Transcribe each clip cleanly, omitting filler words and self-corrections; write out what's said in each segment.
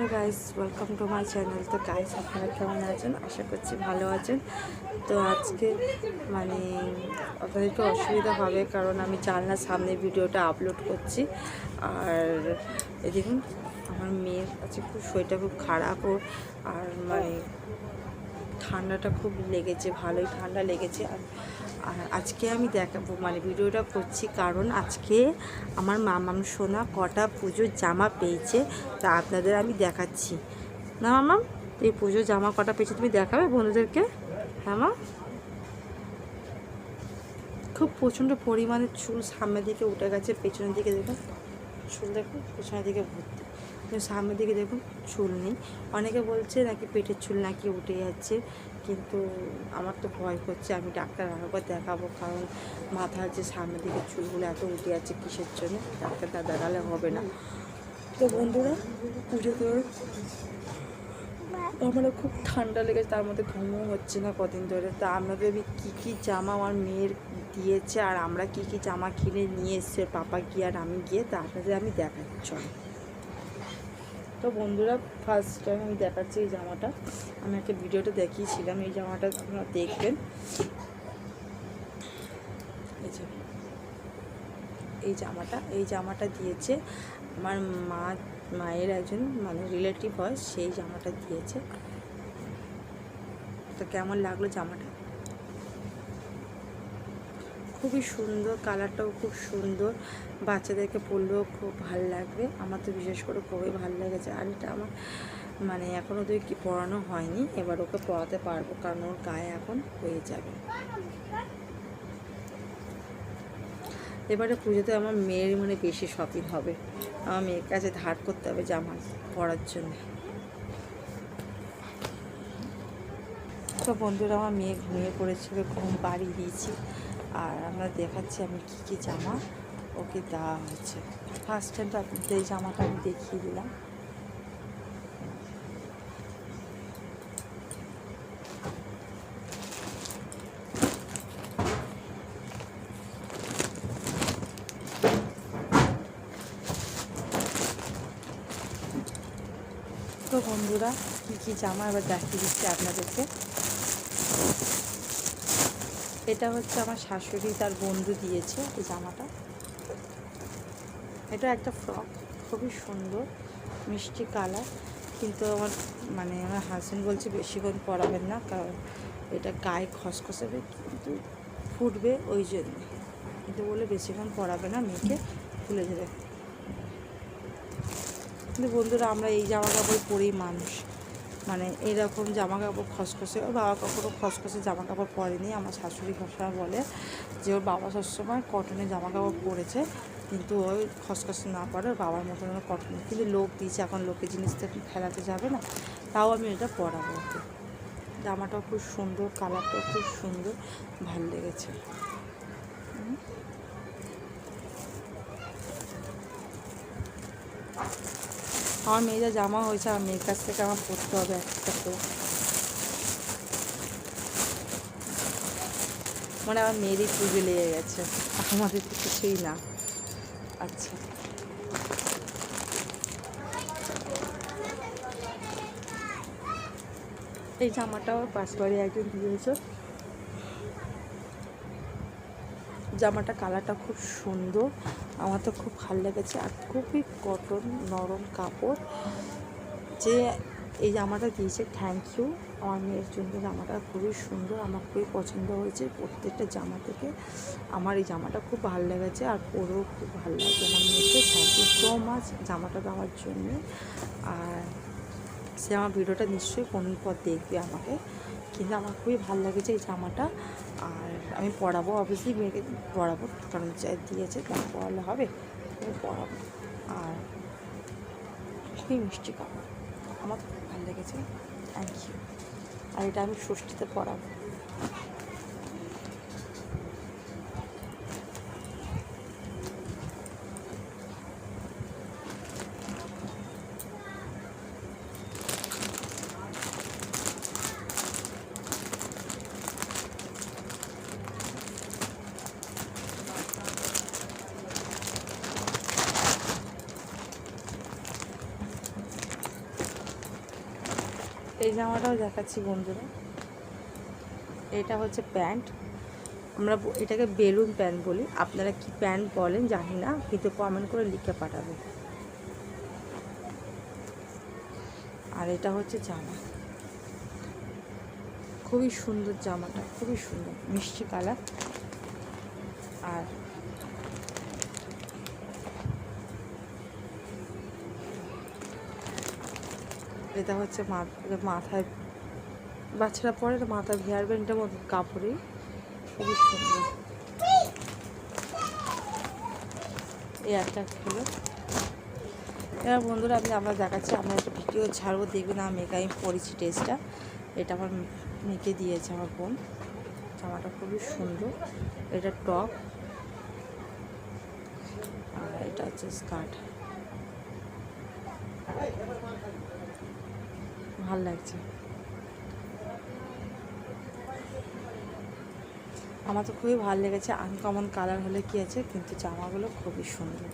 Hello guys, welcome to my channel. তো guys, আপনারা কেমন আছেন? আশা করছি ভালো আছেন। তো আজকে মানে আপনাদেরকে অসুবিধা হবে, কারণ আমি জানলার সামনে ভিডিওটা আপলোড করছি। আর এই দেখুন, আমার মেয়ের আছে খুব শরীরটা খুব খারাপ। আর মানে ঠান্ডাটা খুব লেগেছে, ভালোই ঠান্ডা লেগেছে। আর আজকে আমি দেখাবো, মানে ভিডিওটা করছি কারণ আজকে আমার মামাম সোনা কটা পুজোর জামা পেয়েছে, তা আপনাদের আমি দেখাচ্ছি। না মামাম, এই পুজোর জামা কটা পেয়েছে তুমি দেখাবে বন্ধুদেরকে? হ্যাঁ মা। খুব প্রচণ্ড পরিমাণে চুল সামনের দিকে উঠে গেছে, পেছনের দিকে দেখুন চুল, দেখুন পেছনের দিকে ভর্তি, কিন্তু সামনের দিকে দেখুন চুল নেই। অনেকে বলছে নাকি পেটের চুল নাকি উঠে যাচ্ছে, কিন্তু আমার তো ভয় করছে। আমি ডাক্তার আরেকবার দেখাবো, কারণ মাথার যে সামনের দিকে চুলগুলো এত উঠে যাচ্ছে কিসের জন্য, ডাক্তার না দেখালে হবে না। তো বন্ধুরা, পুজো তো আমারও খুব ঠান্ডা লেগেছে, তার মধ্যে ঘুমও হচ্ছে না কদিন ধরে। তা আপনাদের আমি কী কী জামা আমার মেয়ের দিয়েছে আর আমরা কী কী জামা কিনে নিয়ে এসছে পাপা গিয়ে আর আমি গিয়ে, তা আপনাদের আমি দেখাচ্ছি। তো বন্ধুরা, ফার্স্ট টাইম আমি দেখাচ্ছি এই জামাটা। আমি একটা ভিডিওটা দেখিয়েছিলাম, এই জামাটা আপনারা দেখবেন। এই জামাটা দিয়েছে আমার মায়ের একজন মানে রিলেটিভ হয়, সেই জামাটা দিয়েছে। তো কেমন লাগলো জামাটা? খুবই সুন্দর, কালারটাও খুব সুন্দর, বাচ্চাদেরকে পরলেও খুব ভালো লাগবে। আমার তো বিশেষ করে খুবই ভালো লেগেছে। আর এটা আমার মানে এখনও তো কি পরানো হয়নি, এবার ওকে পরাতে পারবো, কারণ ওর গায়ে এখন হয়ে যাবে। এবারে পুজোতে আমার মেয়ের মানে বেশি শপিং হবে, আমার মেয়ের কাছে ধার করতে হবে জামা পরার জন্য। তো বন্ধুরা, আমার মেয়ে ঘুমিয়ে পড়েছিল, ঘুম পাড়িয়ে দিয়েছি। আর আমরা দেখাচ্ছি আমি কী কী জামা ওকে দেওয়া হয়েছে। ফার্স্ট টাইম তো আপনাদের এই জামাটা আমি দেখিয়ে দিলাম। তো বন্ধুরা, কী কী জামা এবার দেখিয়ে দিচ্ছি আপনাদেরকে। এটা হচ্ছে আমার শাশুড়ি তার বন্ধু দিয়েছে এই জামাটা। এটা একটা ফ্রক, খুবই সুন্দর মিষ্টি কালার, কিন্তু আমার হাজব্যান্ড বলছে বেশিক্ষণ পরাবেন না, কারণ এটা গায়ে খসখসাবে কিন্তু ফুটবে, ওই জন্য কিন্তু বলে বেশিক্ষণ পরাবে না, মেয়েকে খুলে দেবে। কিন্তু বন্ধুরা, আমরা এই জামা কাপড় পরেই মানুষ, মানে এইরকম জামা কাপড় খসখসে, ওর বাবা কখনো খসখসে জামা কাপড় পরেনি। আমার শাশুড়ি সবসময় বলে যে ওর বাবা সবসময় কটনের জামা কাপড় পরেছে, কিন্তু ওই খসখসে না পরে ওর বাবার মতন কটন। কিন্তু লোক দিয়েছে, এখন লোকের জিনিস তো এখন ফেলাতে যাবে না, তাও আমি এটা পরাবো ওকে। জামাটাও খুব সুন্দর, কালারটাও খুব সুন্দর, ভালো লেগেছে। আমার মেয়েদের জামা হয়েছে, আমার মেয়ের কাছ থেকে আমার পরতে হবে একটা তো, মানে আমার মেয়েরই পুজো লেগে গেছে, আমাদের তো কিছুই না। আচ্ছা, এই জামাটাও পাশবাড়ি একজন দিয়েছে। জামাটা কালারটা খুব সুন্দর, আমার তো খুব ভালো লেগেছে। আর খুবই কটন, নরম কাপড়। যে এই জামাটা দিয়েছে, থ্যাংক ইউ। আমার মেয়ের জন্য জামাটা খুবই সুন্দর, আমার খুবই পছন্দ হয়েছে। প্রত্যেকটা জামা থেকে আমার এই জামাটা খুব ভালো লেগেছে, আর পরেও খুব ভালো লাগছে আমার মেয়েকে। থ্যাংক ইউ সো মাচ জামাটা দেওয়ার জন্য। আর সে আমার ভিডিওটা নিশ্চয়ই কোনোদিন পর দেখবে আমাকে, কিন্তু আমার খুবই ভালো লেগেছে এই জামাটা। আর আমি পরাবো, অবশ্যই মেয়েকে পরাবো, কারণ দিয়েছে তাকে পরালে হবে, আমি পরাবো। আর খুবই মিষ্টি কাপড়, আমার খুব ভালো লেগেছে, থ্যাংক ইউ। আর এটা আমি ষষ্ঠীতে পরাবো। এই জামাটাও দেখাচ্ছি বন্ধুরা। এটা হচ্ছে প্যান্ট, আমরা এটাকে বেলুন প্যান্ট বলি, আপনারা কি প্যান্ট বলেন জানি না, কিন্তু কমেন্ট করে লিখে পাঠাবেন। আর এটা হচ্ছে জামা, খুবই সুন্দর জামাটা, খুবই সুন্দর মিষ্টি কালার। আর এটা হচ্ছে মাথায় বাচ্চারা পরে, মাথায় হেয়ার ব্যান্ডের মতো কাপড়ই, খুবই সুন্দর। এই একটা হলো। এবার বন্ধুরা আমরা দেখাচ্ছি, আমরা একটা ভিডিও ছাড়বো, দেখবেন আমার মেয়েকে আমি পরেছি ড্রেসটা। এটা আমার মেয়েকে দিয়েছে আমার বোন। জামাটা খুবই সুন্দর। এটা টপ আর এটা হচ্ছে স্কার্ট, ভাল লাগছে। আমার তো খুবই ভালো লেগেছে। আনকমন কালার হলে কি আছে, কিন্তু জামাগুলো খুবই সুন্দর।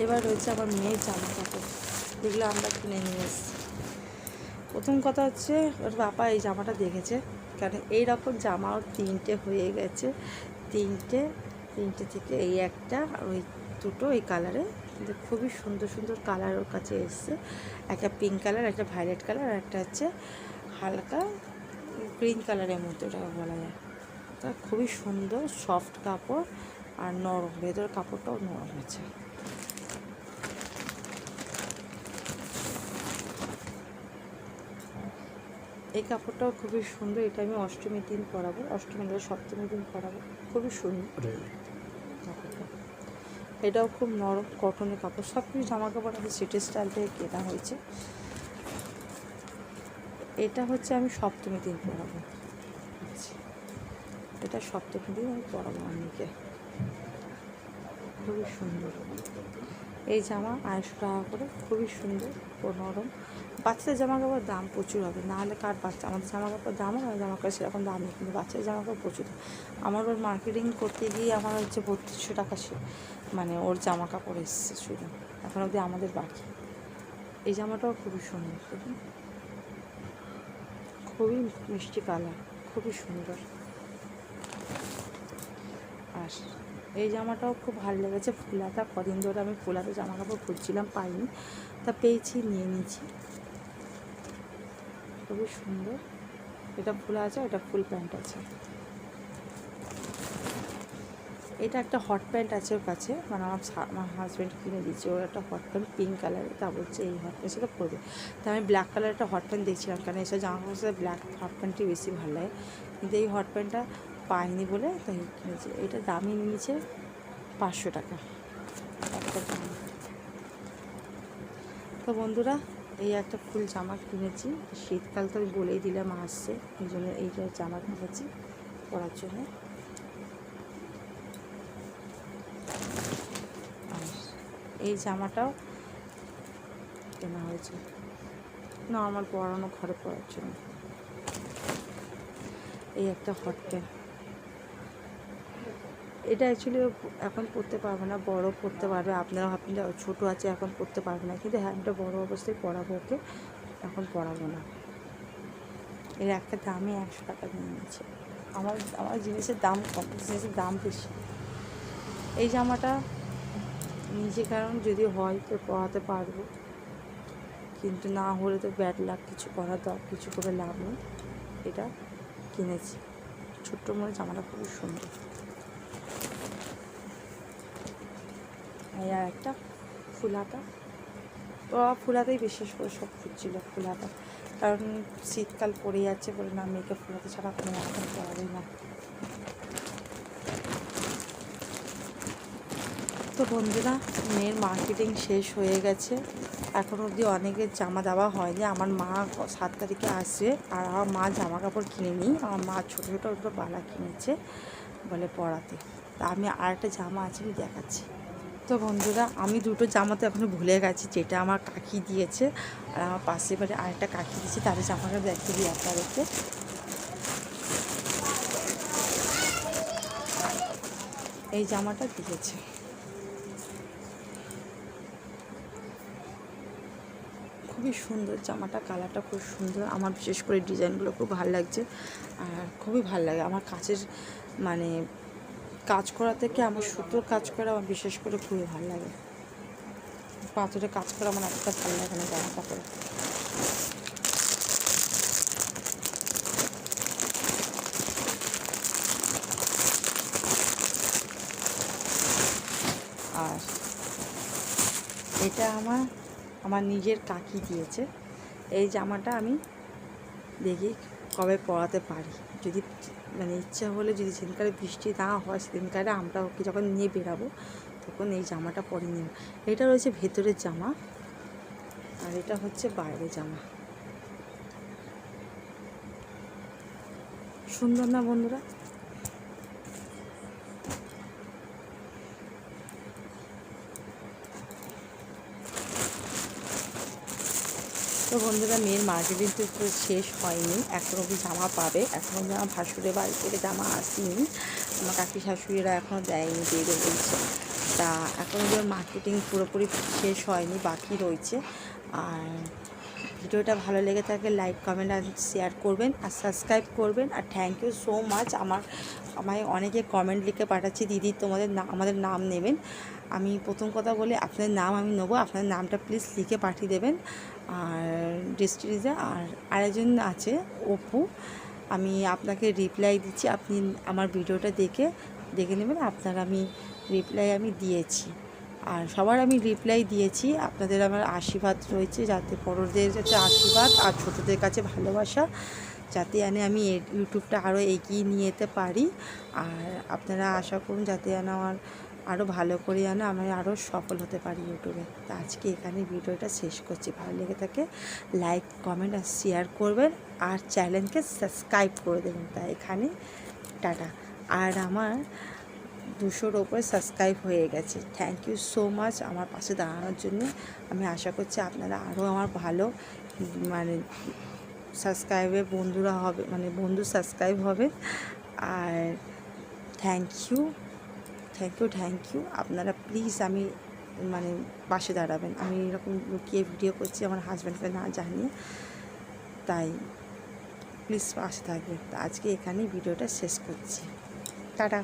এবার রয়েছে আমার মেয়ের জামা কাপড়, যেগুলো আমরা কিনে নিয়ে এসেছি। প্রথম কথা হচ্ছে ওর বাবা এই জামাটা দেখেছে, কারণ এইরকম জামা ওর 3টে হয়ে গেছে। তিনটে থেকে এই একটা আর ওই দুটো এই কালারে, কিন্তু খুবই সুন্দর সুন্দর কালার ওর কাছে এসছে। একটা পিঙ্ক কালার, একটা ভায়োলেট কালার, আর একটা হচ্ছে হালকা গ্রিন কালারের মধ্যে, ওটাকে বলা যায়। তা খুবই সুন্দর, সফট কাপড় আর নরম, ভেতরের কাপড়টাও নরম আছে। এই কাপড়টাও খুবই সুন্দর। এটা আমি অষ্টমীর দিন পরাবো, অষ্টমী বা সপ্তমীর দিন পরাবো। খুবই সুন্দর কাপড়টা। এটাও খুব নরম কটনের কাপড়। সব কিছু জামা কাপড় আছে সিটি স্টাইল থেকে কেনা হয়েছে। এটা হচ্ছে আমি সপ্তমীর দিন পরাবো, এটা সপ্তমীর দিন আমি পরাবো আমিকে। খুবই সুন্দর এই জামা, 250 টাকা করে, খুবই সুন্দর ও নরম। বাচ্চাদের জামা কাপড় দাম প্রচুর হবে, নাহলে কার বাচ্চা, আমাদের জামা কাপড় দাম হয়, জামা কাপড় সেরকম দাম নেই, কিন্তু বাচ্চাদের জামা কাপড় প্রচুর। আমার ওর মার্কেটিং করতে গিয়ে আমার হচ্ছে 3200 টাকা মানে ওর জামা কাপড় এসছে শুধু, এখন অবধি আমাদের বাকি। এই জামাটাও খুবই সুন্দর, দেখুন খুবই মিষ্টি কালার, খুবই সুন্দর। আর এই জামাটাও খুব ভালো লেগেছে, ফুলাতা। কদিন ধরে আমি ফুলাতে জামা কাপড় খুঁজছিলাম, পাইনি, তা পেয়েছি, নিয়ে নিয়েছি। খুবই সুন্দর। এটা ফুলা আছে, এটা ফুল প্যান্ট আছে। এটা একটা হট প্যান্ট আছে ওর কাছে, মানে আমার হাজব্যান্ড কিনে দিয়েছে ওর একটা হট প্যান্ট পিঙ্ক কালারের। তা বলছে এই হট প্যান্ট সেটা পরবে, তা আমি ব্ল্যাক কালার একটা হট প্যান্ট দেখছিলাম, কারণ এসব জামা কাপড়ের সাথে ব্ল্যাক হট প্যান্টই বেশি ভালো লাগে, কিন্তু এই হট প্যান্টটা পাইনি বলে তাই কিনেছি। এটা দামই নিয়েছে 500 টাকা একটা জামা। তো বন্ধুরা এই একটা ফুল জামা কিনেছি, শীতকাল তো আমি বলেই দিলাম আসছে, এই জন্য এইটা জামা কিনেছি পরার জন্য। আর এই জামাটাও কেনা হয়েছে নর্মাল পরানো, ঘরে পরার জন্য। এই একটা হট প্যান্ট, এটা অ্যাকচুয়ালি এখন পরতে পারবে না, বড় পরতে পারবে। আপনারা ভাবছেন ছোটো আছে এখন পরতে পারবে না, কিন্তু হ্যাঁ এটা বড়ো অবস্থায় পরাবো ওকে, এখন পরাবো না। এর একটা দামই 100 টাকা নিয়ে নিচ্ছে। আমার জিনিসের দাম কম, জিনিসের দাম বেশি। এই জামাটা নিজে কারণ যদি হয় তো পরাতে পারবো, কিন্তু না হলে তো ব্যাড লাগ, কিছু করার কিছু করে লাভ নেই। এটা কিনেছি, ছোট্ট মনে জামাটা খুবই সুন্দর। আর একটা ফুলাতা, তো ফুলাতেই বিশেষ করে সব খুঁজছিল, ফুলাতা, কারণ শীতকাল পড়ে যাচ্ছে বলে না, মেয়েকে ফুলাতে ছাড়া কোনো এখন পড়াবেই না। তো বন্ধুরা মেয়ের মার্কেটিং শেষ হয়ে গেছে, এখন অবধি অনেকের জামা দেওয়া হয়নি। আমার মা 7 তারিখে আসবে, আর আমার মা জামা কাপড় কিনে নিই, আমার মা ছোটো ছোটো দুটো বালা কিনেছে বলে পরাতে। তা আমি আরেকটা জামা আছে, আমি দেখাচ্ছি। তো বন্ধুরা আমি দুটো জামা তো এখনও ভুলে গেছি, যেটা আমার কাকি দিয়েছে আর আমার পাশের বাড়ি আরেকটা কাকি দিয়েছে, তাদের জামাটা দেখতে দিই আপনাদেরকে। এই জামাটা দিয়েছে। খুবই সুন্দর জামাটা, কালারটা খুব সুন্দর। আমার বিশেষ করে ডিজাইনগুলো খুব ভালো লাগছে, আর খুবই ভালো লাগে আমার কাজের মানে কাজ করা থেকে আমার সুতোর কাজ করা আমার বিশেষ করে খুবই ভালো লাগে। পাথরে কাজ করা আমার একটা ভালো লাগে না জামা কাপড়ে। আর এটা আমার নিজের কাকি দিয়েছে। এই জামাটা আমি দেখি কবে পরাতে পারি, যদি মানে ইচ্ছা হলে, যদি সেদিনকারে বৃষ্টি না হয় সেদিনকারে আমরা ওকে যখন নিয়ে বেরাবো তখন এই জামাটা পরে নিব। এটা রয়েছে ভেতরের জামা, আর এটা হচ্ছে বাইরের জামা। সুন্দর না বন্ধুরা? তো বন্ধুরা, মেয়ের মার্কেটিং তো শেষ হয়নি, এখনও অবধি জামা পাবে। এখনও অবধি আমার ভাসুরের বাড়ি থেকে জামা আসেনি, আমার কাকি শাশুড়িরা এখনও দেয়নি, দেবে বলছে। তা এখনও অবধি মার্কেটিং পুরোপুরি শেষ হয়নি, বাকি রয়েছে। আর ভিডিওটা ভালো লেগে থাকে লাইক, কমেন্ট আর শেয়ার করবেন, আর সাবস্ক্রাইব করবেন। আর থ্যাংক ইউ সো মাচ। আমায় অনেকে কমেন্ট লিখে পাঠাচ্ছি, দিদি আমাদের নাম নেবেন। আমি প্রথম কথা বলি, আপনাদের নাম আমি নেবো, আপনাদের নামটা প্লিজ লিখে পাঠিয়ে দেবেন। আর ডিস্ট্রিক্টে আর আরেকজন আছে অপু, আমি আপনাকে রিপ্লাই দিচ্ছি, আপনি আমার ভিডিওটা দেখে নেবেন। আমি রিপ্লাই দিয়েছি, আর সবার আমি রিপ্লাই দিয়েছি। আপনাদের আমার আশীর্বাদ রয়েছে, যাতে বড়দের কাছে আশীর্বাদ আর ছোটোদের কাছে ভালোবাসা, যাতে আমি ইউটিউবটা আরও এগিয়ে নিয়ে যেতে পারি। আর আপনারা আশা করুন যাতে আমার আরও ভালো করে আমি আরও সফল হতে পারি ইউটিউবে। তো আজকে এখানে ভিডিওটা শেষ করছি। ভালো লেগে থাকে লাইক, কমেন্ট আর শেয়ার করবেন, আর চ্যানেলকে সাবস্ক্রাইব করে দেবেন। তাই এখানে টাটা। আর আমার 200-র ওপরে সাবস্ক্রাইব হয়ে গেছে। থ্যাংক ইউ সো মাচ আমার পাশে দাঁড়ানোর জন্য। আমি আশা করছি আপনারা আরও আমার ভালো মানে সাবস্ক্রাইবে বন্ধুরা হবে, মানে বন্ধু সাবস্ক্রাইব হবে। আর থ্যাংক ইউ। আপনারা প্লিজ মানে পাশে দাঁড়াবেন। আমি এরকম লুকিয়ে ভিডিও করছি আমার হাজব্যান্ডকে না জানিয়ে, তাই প্লিজ পাশে থাকবেন। আজকে এখানেই ভিডিওটা শেষ করছি। টাটা।